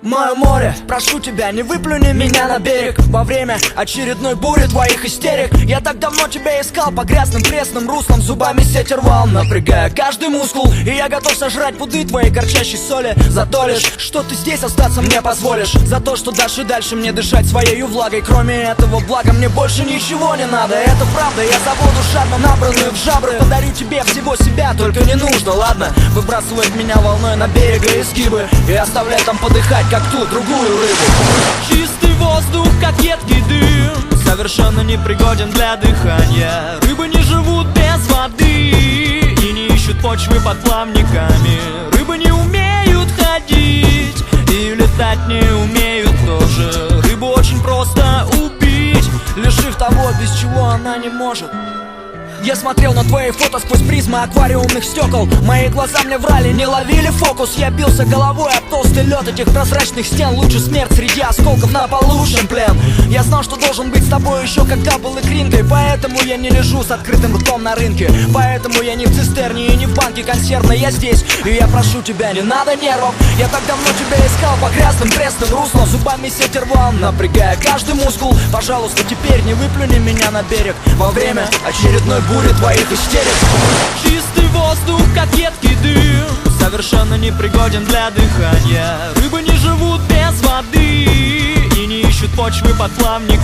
Мое море, прошу тебя, не выплюни меня на берег во время очередной бури твоих истерик. Я так давно тебя искал по грязным пресным руслам, зубами сеть рвал, напрягая каждый мускул. И я готов сожрать пуды твоей горчащей соли за то лишь, что ты здесь остаться мне позволишь. За то, что дашь и дальше мне дышать своею влагой. Кроме этого блага мне больше ничего не надо. Это правда, я забуду жадно набранную в жабры. Подарю тебе всего себя, только не нужно, ладно? Выбрасывать меня волной на берега изгибы и оставлять там подыхать, как ту другую рыбу. Чистый воздух, как едкий дым, совершенно непригоден для дыхания. Рыбы не живут без воды и не ищут почвы под плавниками. Рыбы не умеют ходить и летать не умеют тоже. Рыбу очень просто убить, лишив того, без чего она не может. Я смотрел на твои фото сквозь призмы аквариумных стекол. Мои глаза мне врали, не ловили фокус. Я бился головой об толстый лед этих прозрачных стен. Лучше смерть среди осколков на полу, чем плен. Я знал, что должен быть с тобой еще когда был икринкой. Поэтому я не лежу с открытым ртом на рынке. Поэтому я не в цистерне и не в банке консервной. Я здесь, и я прошу тебя, не надо нервов. Я так давно тебя искал по грязным пресным руслам, зубами сеть рвал, напрягая каждый мускул. Пожалуйста, теперь не выплюни меня на берег во время очередной бури твоих истерик. Чистый воздух, как едкий дым, совершенно непригоден для дыхания. Рыбы не живут без воды и не ищут почвы под плавниками.